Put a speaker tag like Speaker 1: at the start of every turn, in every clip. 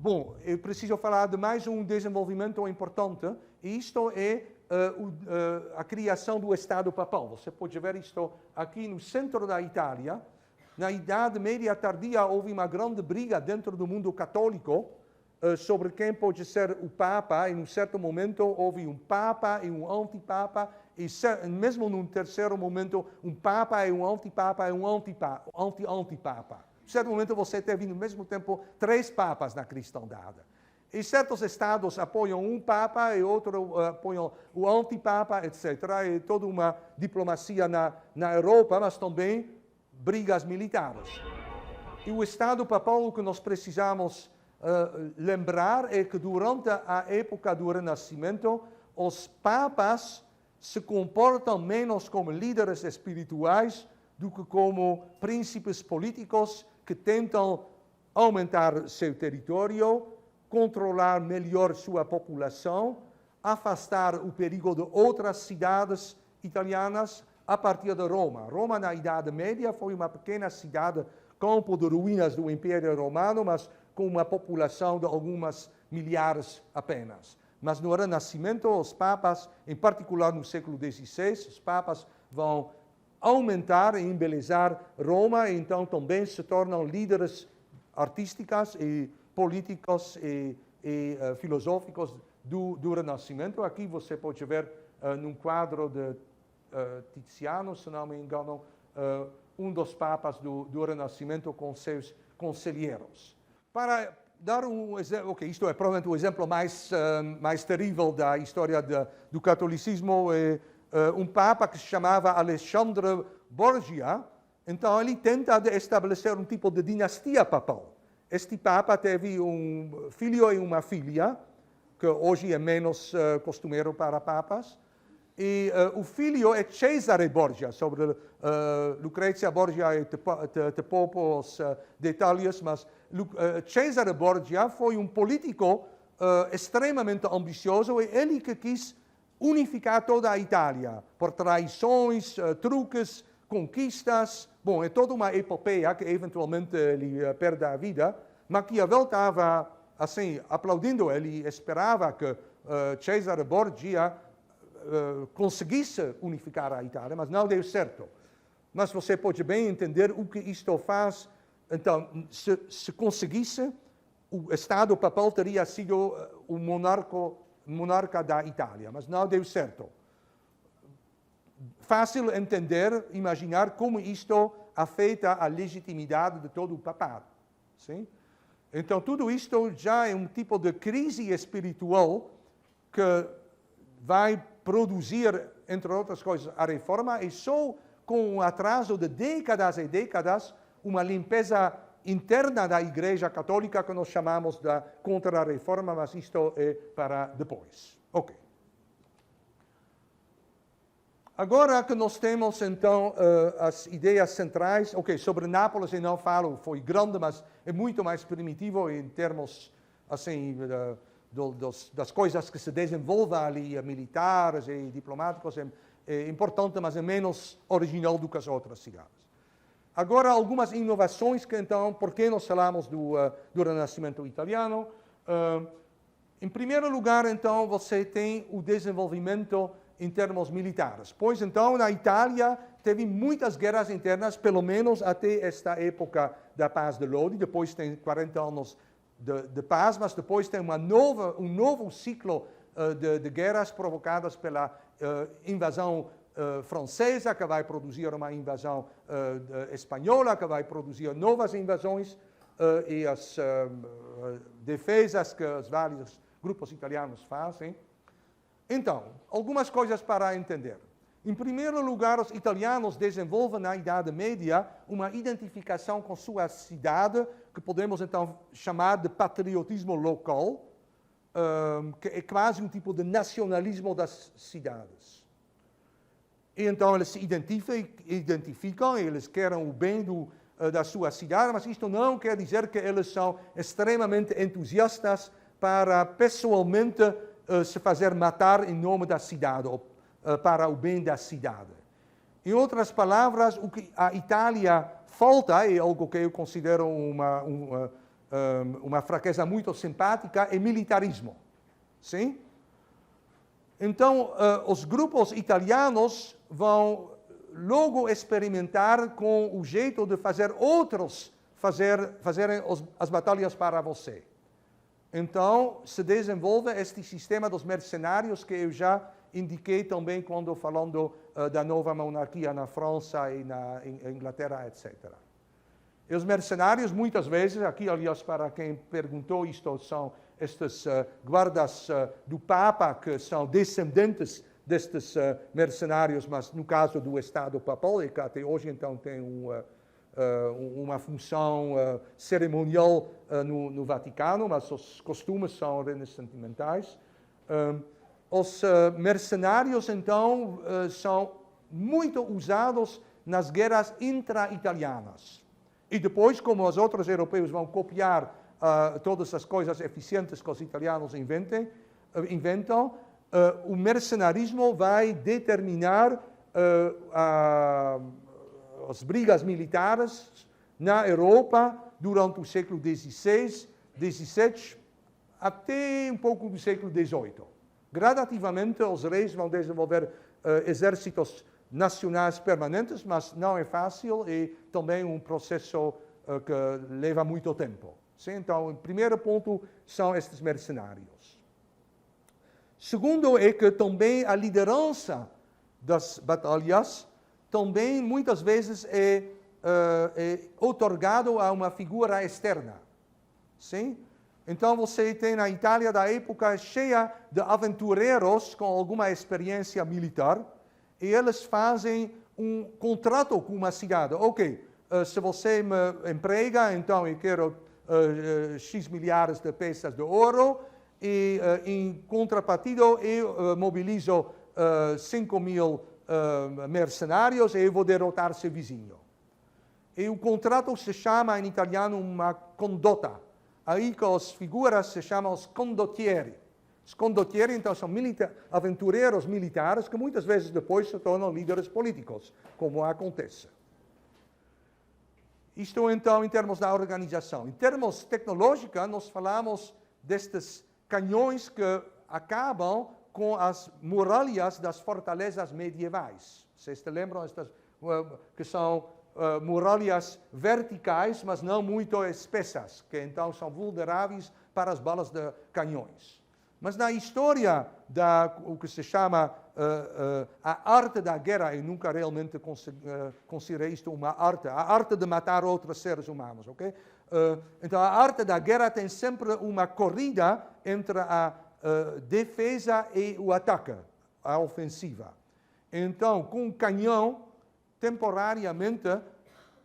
Speaker 1: Bom, eu preciso falar de mais um desenvolvimento importante, e isto é a criação do Estado Papal. Você pode ver isto aqui no centro da Itália. Na Idade Média Tardia houve uma grande briga dentro do mundo católico sobre quem pode ser o Papa. Em um certo momento houve um Papa e um antipapa, e mesmo num terceiro momento um Papa e um antipapa e um antipapa. Em certo momento você teve no mesmo tempo 3 papas na cristandade. E certos estados apoiam um papa e outros apoiam o antipapa, etc. E toda uma diplomacia na Europa, mas também brigas militares. E o Estado Papal, o que nós precisamos lembrar é que durante a época do Renascimento, os papas se comportam menos como líderes espirituais do que como príncipes políticos que tentam aumentar seu território, controlar melhor sua população, afastar o perigo de outras cidades italianas a partir de Roma. Roma, na Idade Média, foi uma pequena cidade, campo de ruínas do Império Romano, mas com uma população de algumas milhares apenas. Mas no Renascimento, os papas, em particular no século XVI, os papas vão aumentar e embelezar Roma, e então também se tornam líderes artísticos e políticos e filosóficos do Renascimento. Aqui você pode ver num quadro de Tiziano, se não me engano, um dos papas do Renascimento com seus conselheiros. Para dar um exemplo, isto é provavelmente o exemplo mais terrível da história do catolicismo, é um papa que se chamava Alessandro Borgia. Então ele tenta estabelecer um tipo de dinastia papal. Este papa teve um filho e uma filha, que hoje é menos costumeiro para papas. E o filho é Cesare Borgia, sobre Lucrezia Borgia e de poucos detalhes, mas Cesare Borgia foi um político extremamente ambicioso, e ele que quis unificar toda a Itália, por traições, truques, conquistas. Bom, é toda uma epopeia que eventualmente ele perde a vida. Maquiavel estava assim, aplaudindo ele, esperava que Cesare Borgia conseguisse unificar a Itália, mas não deu certo. Mas você pode bem entender o que isto faz. Então, se conseguisse, o Estado Papal teria sido o monarca da Itália, mas não deu certo. Fácil entender, imaginar como isto afeta a legitimidade de todo o papado. Sim? Então, tudo isto já é um tipo de crise espiritual que vai produzir, entre outras coisas, a reforma, e só com um atraso de décadas e décadas, uma limpeza interna da Igreja Católica que nós chamamos da Contra-Reforma, mas isto é para depois. Ok. Agora que nós temos, então, as ideias centrais, sobre Nápoles eu não falo, foi grande, mas é muito mais primitivo em termos, assim, das coisas que se desenvolvem ali, militares e diplomáticos, é importante, mas é menos original do que as outras cidades. Agora, algumas inovações que, então, por que nós falamos do Renascimento italiano? Em primeiro lugar, então, você tem o desenvolvimento em termos militares. Pois, então, na Itália, teve muitas guerras internas, pelo menos até esta época da Paz de Lodi. Depois tem 40 anos de paz, mas depois tem um novo ciclo de guerras provocadas pela invasão francesa, que vai produzir uma invasão espanhola, que vai produzir novas invasões, e as defesas que os vários grupos italianos fazem. Então, algumas coisas para entender. Em primeiro lugar, os italianos desenvolvem na Idade Média uma identificação com sua cidade, que podemos então chamar de patriotismo local, que é quase um tipo de nacionalismo das cidades. E então eles se identificam, eles querem o bem da sua cidade, mas isto não quer dizer que eles são extremamente entusiastas para pessoalmente se fazer matar em nome da cidade, ou para o bem da cidade. Em outras palavras, o que a Itália falta, é algo que eu considero uma fraqueza muito simpática, é militarismo. Sim? Então, os grupos italianos vão logo experimentar com o jeito de fazer outros fazerem as batalhas para você. Então, se desenvolve este sistema dos mercenários que eu já indiquei também quando falando da nova monarquia na França e na Inglaterra, etc. E os mercenários, muitas vezes, aqui, aliás, para quem perguntou isto, são estes guardas do Papa, que são descendentes destes mercenários, mas no caso do Estado Papal, e que até hoje, então, tem uma função cerimonial no Vaticano, mas os costumes são renascimentais. Os mercenários, então, são muito usados nas guerras intra-italianas. E depois, como os outros europeus vão copiar todas as coisas eficientes que os italianos inventam, o mercenarismo vai determinar as brigas militares na Europa durante o século XVI, XVII, até um pouco do século XVIII. Gradativamente, os reis vão desenvolver exércitos nacionais permanentes, mas não é fácil e também um processo que leva muito tempo. Sim? Então, o primeiro ponto são estes mercenários. Segundo é que também a liderança das batalhas também muitas vezes é otorgado a uma figura externa. Sim? Então você tem na Itália da época cheia de aventureiros com alguma experiência militar, e eles fazem um contrato com uma cidade. Ok, se você me emprega, então eu quero X milhares de peças de ouro, e em contrapartida eu mobilizo 5.000 mercenários e eu vou derrotar seu vizinho. E o contrato se chama em italiano uma condotta. Aí que as figuras se chamam os condottieri. Os condottieri, então, são aventureiros militares que muitas vezes depois se tornam líderes políticos, como acontece. Isto, então, em termos da organização. Em termos tecnológicos, nós falamos destes canhões que acabam com as muralhas das fortalezas medievais. Vocês se lembram estas, que são muralhas verticais, mas não muito espessas, que então são vulneráveis para as balas de canhões. Mas na história o que se chama a arte da guerra, eu nunca realmente considerei isto uma arte, a arte de matar outros seres humanos, ok? Então a arte da guerra tem sempre uma corrida entre a defesa e o ataque, a ofensiva. Então, com o canhão, temporariamente,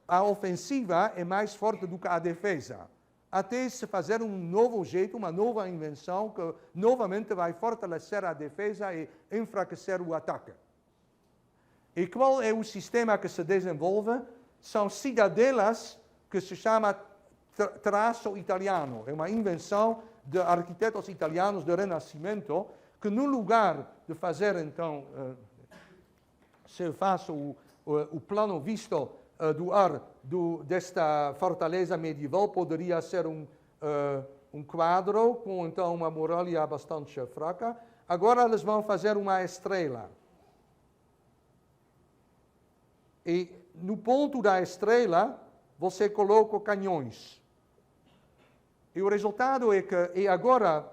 Speaker 1: a ofensiva é mais forte do que a defesa, até se fazer um novo jeito, uma nova invenção que novamente vai fortalecer a defesa e enfraquecer o ataque. E qual é o sistema que se desenvolve? São cidadelas que se chama traço italiano. É uma invenção de arquitetos italianos do Renascimento, que no lugar de fazer, então, se eu faço o plano visto do ar desta fortaleza medieval, poderia ser um quadro com, então, uma muralha bastante fraca. Agora eles vão fazer uma estrela. E no ponto da estrela, você coloca canhões. E o resultado é que, agora,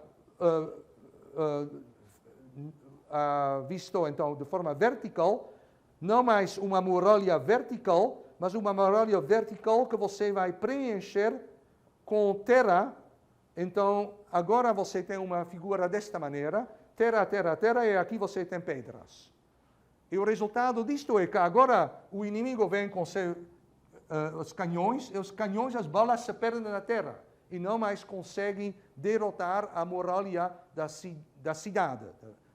Speaker 1: visto então de forma vertical, não mais uma muralha vertical, mas uma muralha vertical que você vai preencher com terra. Então, agora você tem uma figura desta maneira, terra, terra, terra, e aqui você tem pedras. E o resultado disto é que agora o inimigo vem com os canhões, e os canhões, as balas se perdem na terra, e não mais conseguem derrotar a muralha da cidade,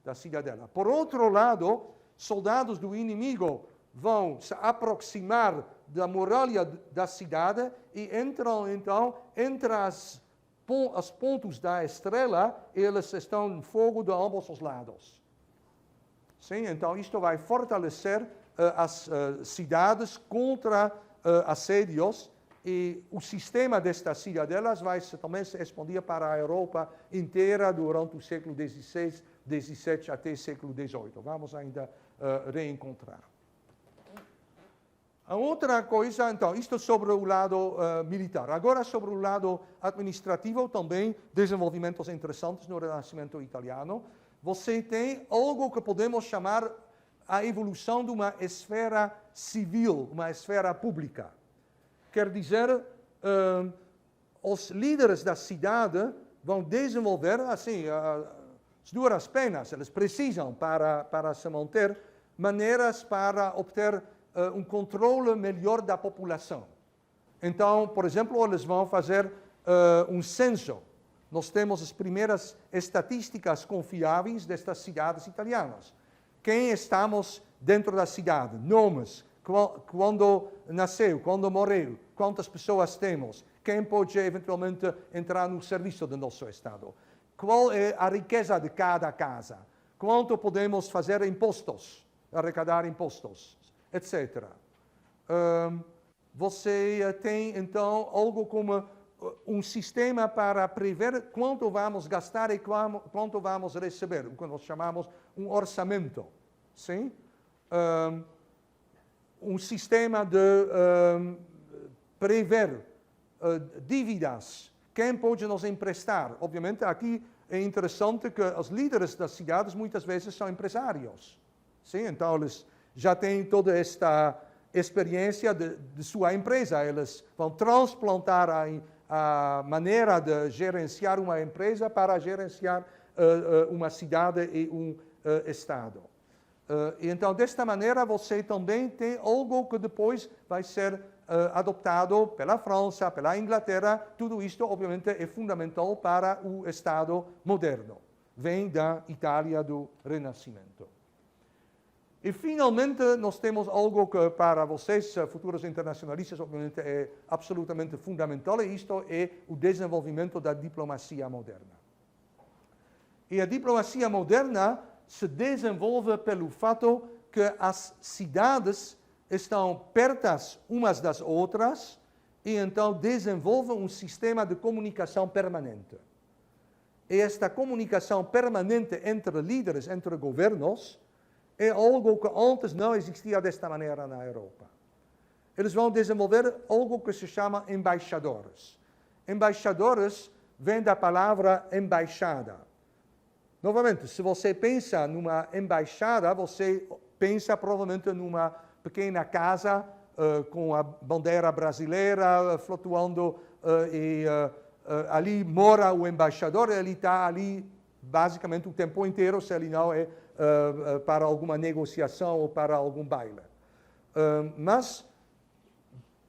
Speaker 1: da cidadela. Por outro lado, soldados do inimigo vão se aproximar da muralha da cidade e entram, então, entre os pontos da estrela, eles estão em fogo de ambos os lados. Sim? Então, isto vai fortalecer as cidades contra assédios, e o sistema destas cidadelas vai também se expandir para a Europa inteira durante o século XVI, XVII até o século XVIII. Vamos ainda reencontrar. A outra coisa, então, isto sobre o lado militar. Agora, sobre o lado administrativo, também desenvolvimentos interessantes no Renascimento italiano. Você tem algo que podemos chamar a evolução de uma esfera civil, uma esfera pública. Quer dizer, os líderes da cidade vão desenvolver, assim, as duras penas, eles precisam para se manter, maneiras para obter um controle melhor da população. Então, por exemplo, eles vão fazer um censo. Nós temos as primeiras estatísticas confiáveis destas cidades italianas. Quem estamos dentro da cidade, nomes, quando nasceu, quando morreu, quantas pessoas temos, quem pode eventualmente entrar no serviço do nosso Estado, qual é a riqueza de cada casa, quanto podemos fazer impostos, arrecadar impostos, etc. Você tem, então, algo como um sistema para prever quanto vamos gastar e quanto vamos receber, o que nós chamamos um orçamento. Sim? Um sistema de prever dívidas. Quem pode nos emprestar? Obviamente, aqui é interessante que os líderes das cidades muitas vezes são empresários. Sim? Então, eles já têm toda esta experiência de sua empresa. Eles vão transplantar a maneira de gerenciar uma empresa para gerenciar uma cidade e um Estado. Então, desta maneira, você também tem algo que depois vai ser adoptado pela França, pela Inglaterra. Tudo isto, obviamente, é fundamental para o Estado moderno. Vem da Itália do Renascimento. E, finalmente, nós temos algo que, para vocês, futuros internacionalistas, obviamente, é absolutamente fundamental, e isto é o desenvolvimento da diplomacia moderna. E a diplomacia moderna se desenvolve pelo fato que as cidades estão perto umas das outras e então desenvolve um sistema de comunicação permanente. E esta comunicação permanente entre líderes, entre governos, é algo que antes não existia desta maneira na Europa. Eles vão desenvolver algo que se chama embaixadores. Embaixadores vem da palavra embaixada. Novamente, se você pensa numa embaixada, você pensa provavelmente numa pequena casa com a bandeira brasileira flutuando e ali mora o embaixador, ele está ali basicamente o tempo inteiro, se ele não é para alguma negociação ou para algum baile. Mas,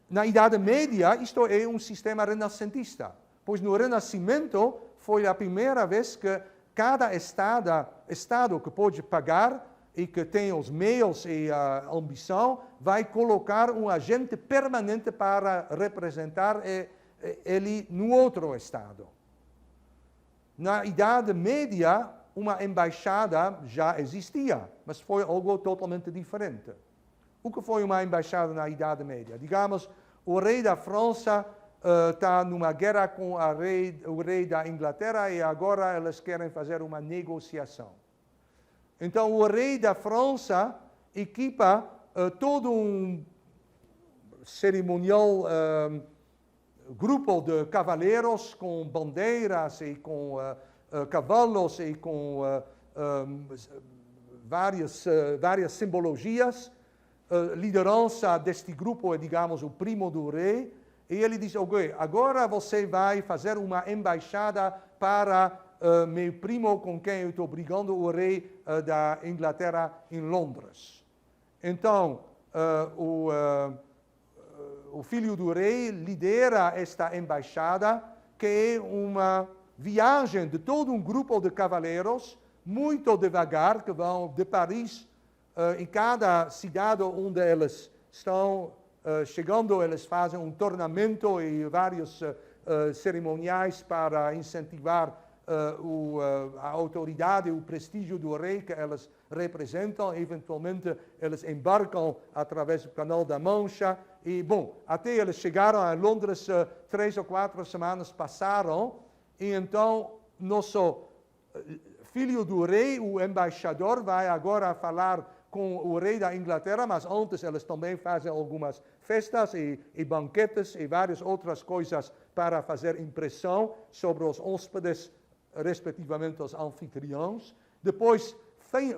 Speaker 1: na Idade Média, isto é um sistema renascentista, pois no Renascimento foi a primeira vez que cada Estado que pode pagar e que tem os meios e a ambição vai colocar um agente permanente para representar ele no outro Estado. Na Idade Média, uma embaixada já existia, mas foi algo totalmente diferente. O que foi uma embaixada na Idade Média? Digamos, o rei da França está numa guerra com o rei da Inglaterra e agora eles querem fazer uma negociação. Então, o rei da França equipa todo um cerimonial grupo de cavaleiros com bandeiras e com cavalos e com várias simbologias. Liderança deste grupo é, digamos, o primo do rei. E ele diz, ok, agora você vai fazer uma embaixada para meu primo com quem eu estou brigando, o rei da Inglaterra em Londres. Então, o filho do rei lidera esta embaixada, que é uma viagem de todo um grupo de cavaleiros, muito devagar, que vão de Paris, em cada cidade onde eles estão chegando, eles fazem um tornamento e vários cerimoniais para incentivar a autoridade e o prestígio do rei que eles representam. Eventualmente, eles embarcam através do Canal da Mancha E, bom, até eles chegaram a Londres 3 ou 4 semanas passaram, e então nosso filho do rei, o embaixador, vai agora falar com o rei da Inglaterra, mas antes eles também fazem algumas festas e banquetes e várias outras coisas para fazer impressão sobre os hóspedes, respectivamente os anfitriões. Depois,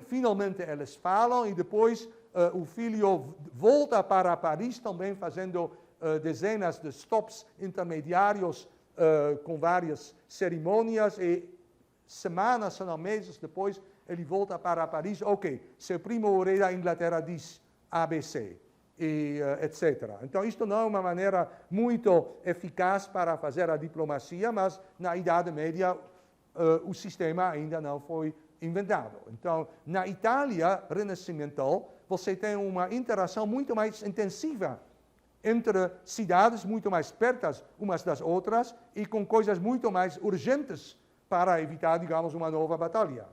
Speaker 1: finalmente eles falam e depois o filho volta para Paris também fazendo dezenas de stops intermediários com várias cerimônias e semanas, se não meses depois, ele volta para Paris. Ok, seu primo, o rei da Inglaterra, diz ABC, e, etc. Então, isto não é uma maneira muito eficaz para fazer a diplomacia, mas na Idade Média o sistema ainda não foi inventado. Então, na Itália renascimental, você tem uma interação muito mais intensiva entre cidades muito mais perto umas das outras e com coisas muito mais urgentes para evitar, digamos, uma nova batalha.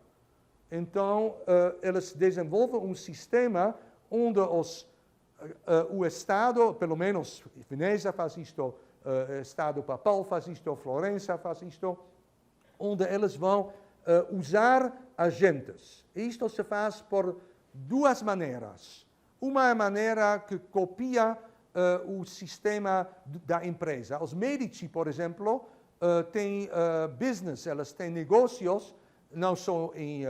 Speaker 1: Então, eles desenvolvem um sistema onde o Estado, pelo menos Veneza faz isto, o Estado Papal faz isto, Florença faz isto, onde eles vão usar agentes. E isto se faz por duas maneiras. Uma maneira que copia o sistema da empresa. Os Medici, por exemplo, têm business, elas têm negócios, não só em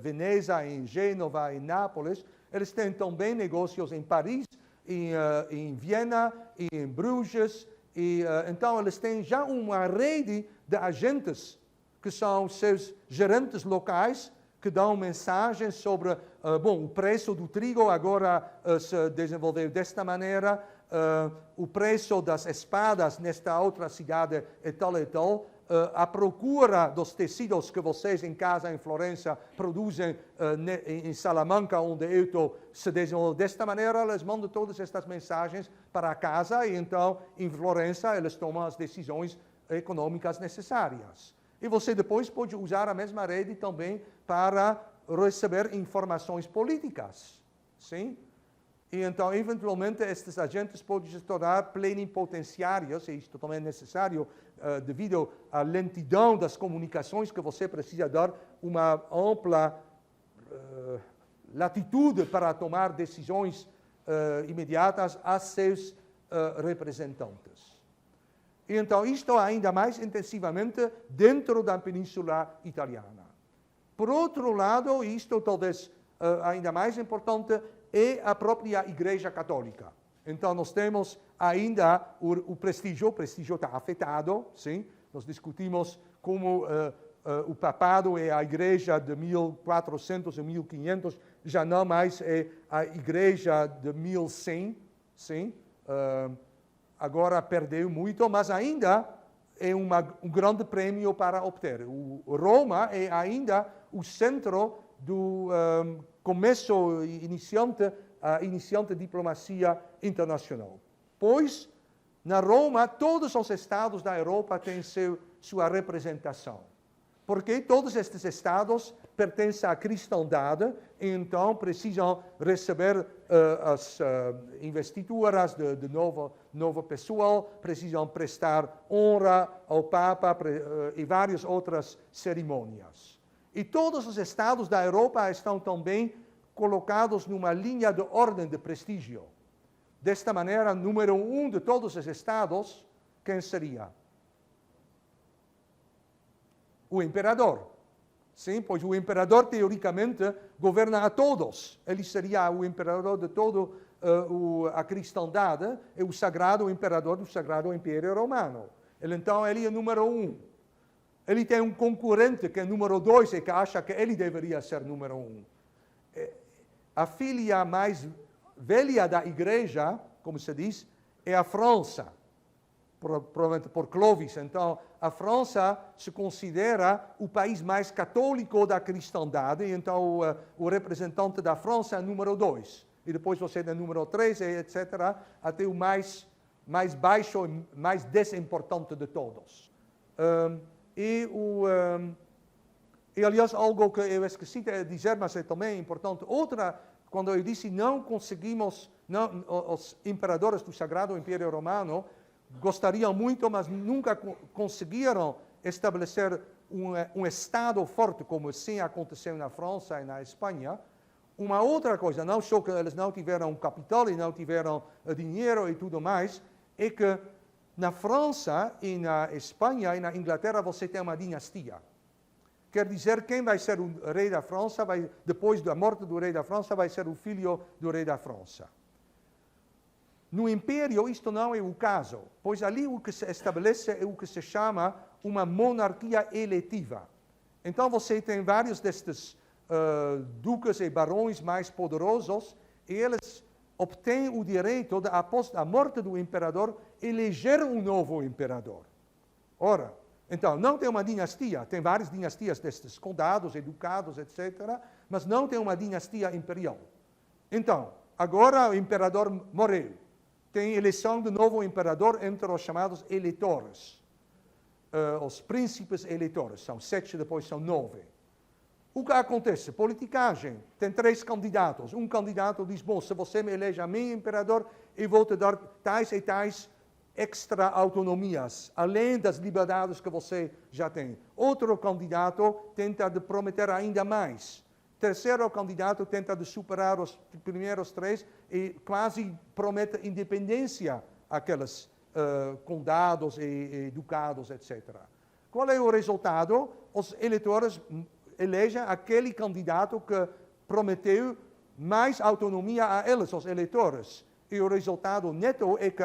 Speaker 1: Veneza, em Gênova, em Nápoles, eles têm também negócios em Paris, em Viena, e em Bruges, e então eles têm já uma rede de agentes que são seus gerentes locais, que dão mensagens sobre, bom, o preço do trigo agora se desenvolveu desta maneira, o preço das espadas nesta outra cidade é tal e tal, a procura dos tecidos que vocês em casa em Florença produzem em Salamanca, onde eu estou, se desenvolve desta maneira, eles mandam todas estas mensagens para casa e então em Florença eles tomam as decisões econômicas necessárias. E você depois pode usar a mesma rede também para receber informações políticas, sim? E então, eventualmente, estes agentes podem se tornar plenipotenciários, e isto também é necessário devido à lentidão das comunicações, que você precisa dar uma ampla latitude para tomar decisões imediatas a seus representantes. E então, isto ainda mais intensivamente dentro da Península Italiana. Por outro lado, isto talvez ainda mais importante, é a própria Igreja Católica. Então, nós temos ainda o prestígio está afetado, sim? Nós discutimos como o papado é a Igreja de 1400 e 1500, já não mais é a Igreja de 1100, sim? Agora perdeu muito, mas ainda é um grande prêmio para obter. Roma é ainda o centro do começo iniciante diplomacia internacional. Pois, na Roma, todos os estados da Europa têm sua representação. Porque todos estes estados pertencem à cristandade e então precisam receber as investiduras de novo pessoal, precisam prestar honra ao Papa e várias outras cerimônias. E todos os estados da Europa estão também colocados numa linha de ordem de prestígio. Desta maneira, número 1 de todos os estados, quem seria? O imperador. Sim, pois o imperador, teoricamente, governa a todos. Ele seria o imperador de toda a cristandade, é o sagrado imperador do Sagrado Império Romano. Então, ele é número 1. Ele tem um concorrente que é número 2 e que acha que ele deveria ser número 1. A filha mais velha da igreja, como se diz, é a França, provavelmente por Clovis. Então, a França se considera o país mais católico da cristandade, então o representante da França é número 2. E depois você tem número 3, etc., até o mais baixo, mais desimportante de todos. E, aliás, algo que eu esqueci de dizer, mas é também importante. Outra, quando eu disse não não, os imperadores do Sagrado Império Romano gostariam muito, mas nunca conseguiram estabelecer um Estado forte, como assim aconteceu na França e na Espanha. Uma outra coisa, não só que eles não tiveram capital e não tiveram dinheiro e tudo mais, é que na França e na Espanha e na Inglaterra você tem uma dinastia. Quer dizer, quem vai ser o rei da França, depois da morte do rei da França, vai ser o filho do rei da França. No Império isto não é o caso, pois ali o que se estabelece é o que se chama uma monarquia eletiva. Então você tem vários destes duques e barões mais poderosos, e eles obtêm o direito, após a morte do imperador, eleger um novo imperador. Ora, então, não tem uma dinastia, tem várias dinastias destes condados e ducados, etc., mas não tem uma dinastia imperial. Então, agora o imperador morreu. Tem eleição de novo imperador entre os chamados eleitores. Os príncipes eleitores, são 7, depois são 9. O que acontece? Politicagem. Tem 3 candidatos. Um candidato diz, bom, se você me elege a mim imperador, eu vou te dar tais e tais extra autonomias, além das liberdades que você já tem. Outro candidato tenta de prometer ainda mais. Terceiro candidato tenta de superar os primeiros 3 e quase promete independência àqueles condados e ducados, etc. Qual é o resultado? Os eleitores elegem aquele candidato que prometeu mais autonomia a eles, os eleitores. E o resultado neto é que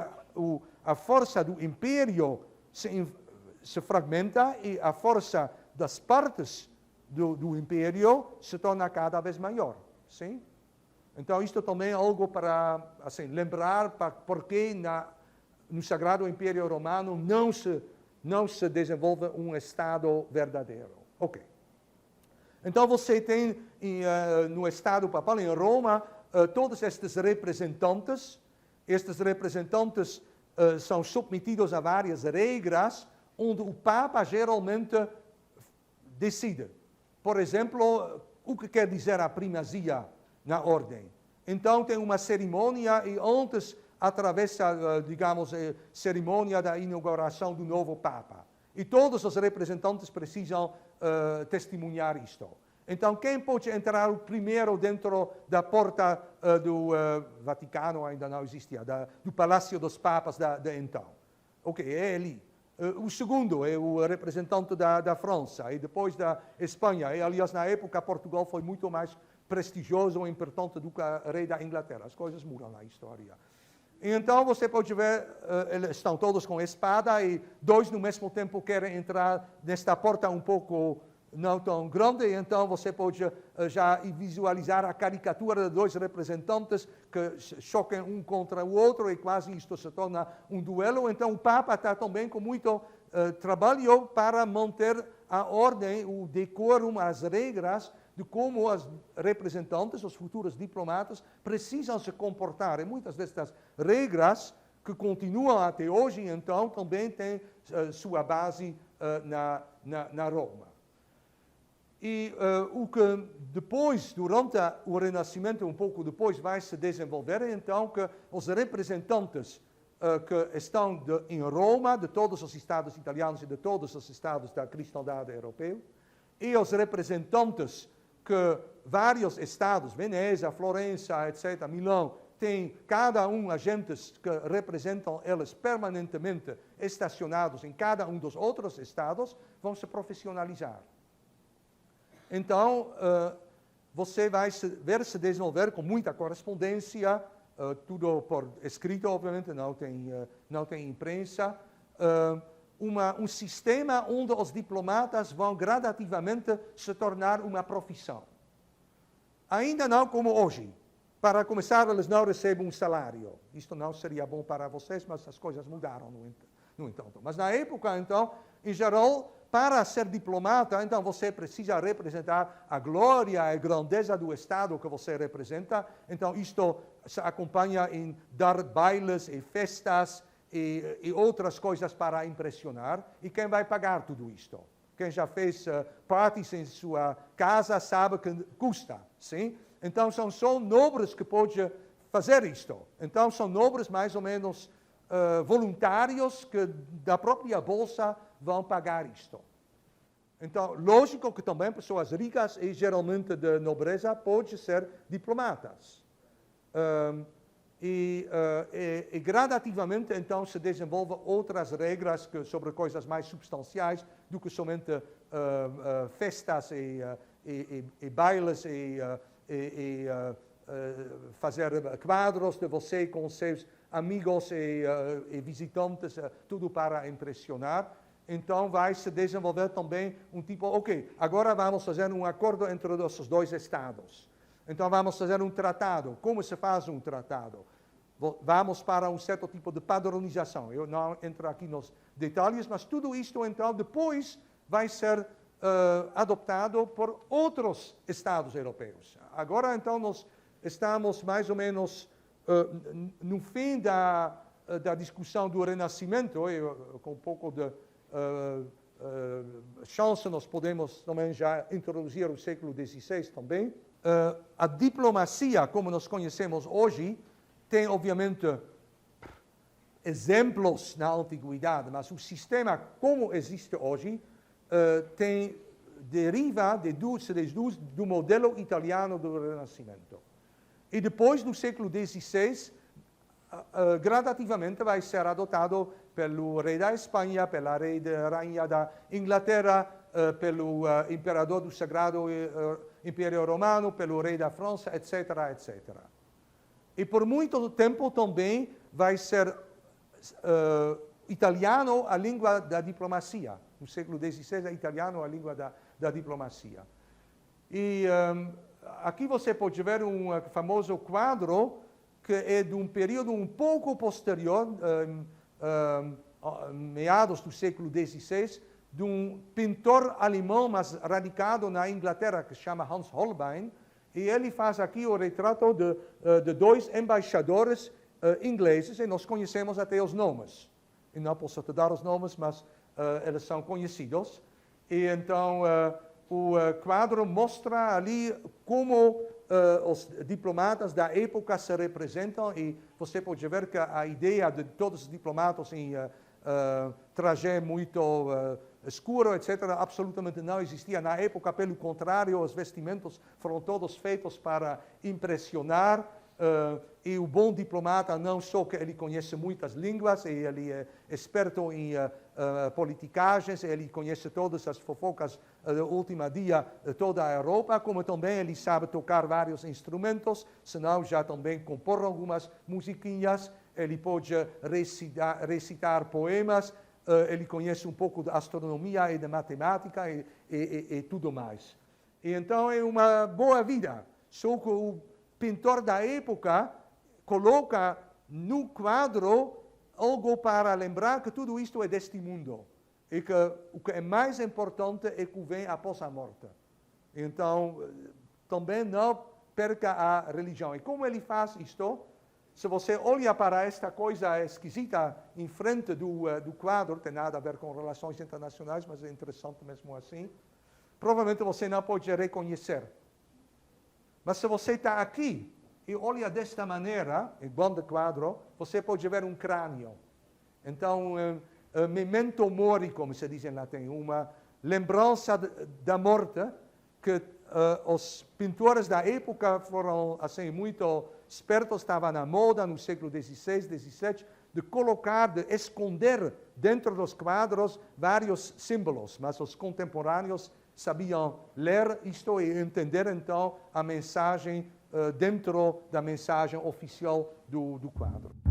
Speaker 1: a força do império se fragmenta e a força das partes do império se torna cada vez maior. Sim? Então, isto também é algo para assim, lembrar porque no Sagrado Império Romano não se desenvolve um Estado verdadeiro. Ok. Então, você tem no Estado papal, em Roma, todos estes representantes. Estes representantes são submetidos a várias regras, onde o Papa geralmente decide. Por exemplo, o que quer dizer a primazia na ordem. Então, tem uma cerimônia e antes atravessa, digamos, a cerimônia da inauguração do novo Papa. E todos os representantes precisam testemunhar isto. Então, quem pode entrar primeiro dentro da porta do Vaticano, ainda não existia, do Palácio dos Papas de então? Ok, é ali. O segundo é o representante da França e depois da Espanha. E, aliás, na época, Portugal foi muito mais prestigioso e importante do que o rei da Inglaterra. As coisas mudam na história. E então, você pode ver, eles estão todos com espada e 2 no mesmo tempo querem entrar nesta porta um pouco não tão grande, e então você pode já visualizar a caricatura de 2 representantes que chocam um contra o outro e quase isto se torna um duelo. Então o Papa está também com muito trabalho para manter a ordem, o decoro, as regras de como os representantes, os futuros diplomatas, precisam se comportar. E muitas destas regras que continuam até hoje, então, também têm sua base na Roma. E o que depois, durante o Renascimento, um pouco depois, vai se desenvolver, é então que os representantes que estão em Roma, de todos os estados italianos e de todos os estados da cristandade europeia, e os representantes que vários estados, Veneza, Florença, etc., Milão, têm cada um agentes que representam eles permanentemente estacionados em cada um dos outros estados, vão se profissionalizar. Então, você vai ver se desenvolver com muita correspondência, tudo por escrito, obviamente, não tem imprensa, um sistema onde os diplomatas vão gradativamente se tornar uma profissão. Ainda não como hoje. Para começar, eles não recebem um salário. Isto não seria bom para vocês, mas as coisas mudaram, no entanto. Mas na época, então, em geral, para ser diplomata, então você precisa representar a glória e a grandeza do Estado que você representa. Então isto se acompanha em dar bailes e festas e outras coisas para impressionar. E quem vai pagar tudo isto? Quem já fez parties em sua casa sabe que custa, sim? Então são só nobres que podem fazer isto. Então, são nobres mais ou menos voluntários que da própria bolsa vão pagar isto. Então, lógico que também pessoas ricas e geralmente de nobreza podem ser diplomatas. E gradativamente, então, se desenvolvem outras regras sobre coisas mais substanciais do que somente festas e bailes e fazer quadros de você com seus amigos e visitantes, tudo para impressionar. Então, vai se desenvolver também um tipo, ok, agora vamos fazer um acordo entre esses dois estados. Então, vamos fazer um tratado. Como se faz um tratado? Vamos para um certo tipo de padronização. Eu não entro aqui nos detalhes, mas tudo isto, então, depois vai ser adoptado por outros estados europeus. Agora, então, nós estamos mais ou menos no fim da discussão do Renascimento, e com um pouco de chance nós podemos também já introduzir o século XVI também. A diplomacia, como nós conhecemos hoje, tem obviamente exemplos na antiguidade, mas o sistema como existe hoje deriva do modelo italiano do Renascimento. E depois, no século XVI, gradativamente vai ser adotado pelo rei da Espanha, pela rainha da Inglaterra, pelo imperador do Sagrado Império Romano, pelo rei da França, etc., etc. E por muito tempo também vai ser italiano a língua da diplomacia. No século XVI é italiano a língua da diplomacia. E aqui você pode ver um famoso quadro que é de um período um pouco posterior, meados do século XVI, de um pintor alemão, mas radicado na Inglaterra, que se chama Hans Holbein, e ele faz aqui o retrato de dois embaixadores ingleses, e nós conhecemos até os nomes. E não posso te dar os nomes, mas eles são conhecidos. E então o quadro mostra ali como os diplomatas da época se representam, e você pode ver que a ideia de todos os diplomatas em traje muito escuro, etc., absolutamente não existia na época. Pelo contrário, os vestimentos foram todos feitos para impressionar. E o bom diplomata, não só que ele conhece muitas línguas, e ele é esperto em politicagens, ele conhece todas as fofocas do último dia de toda a Europa, como também ele sabe tocar vários instrumentos, senão já também compor algumas musiquinhas, ele pode recitar poemas, ele conhece um pouco de astronomia e de matemática e tudo mais. E então é uma boa vida, só que o pintor da época coloca no quadro algo para lembrar que tudo isto é deste mundo e que o que é mais importante é que vem após a morte. Então, também não perca a religião. E como ele faz isto? Se você olha para esta coisa esquisita em frente do quadro, tem nada a ver com relações internacionais, mas é interessante mesmo assim, provavelmente você não pode reconhecer. Mas se você está aqui e olha desta maneira, em grande quadro, você pode ver um crânio. Então, memento mori, como se diz em latim, uma lembrança da morte, que os pintores da época foram assim muito espertos, estavam na moda no século XVI, XVII, de colocar, de esconder dentro dos quadros vários símbolos, mas os contemporâneos sabiam ler isto e entender então a mensagem dentro da mensagem oficial do quadro.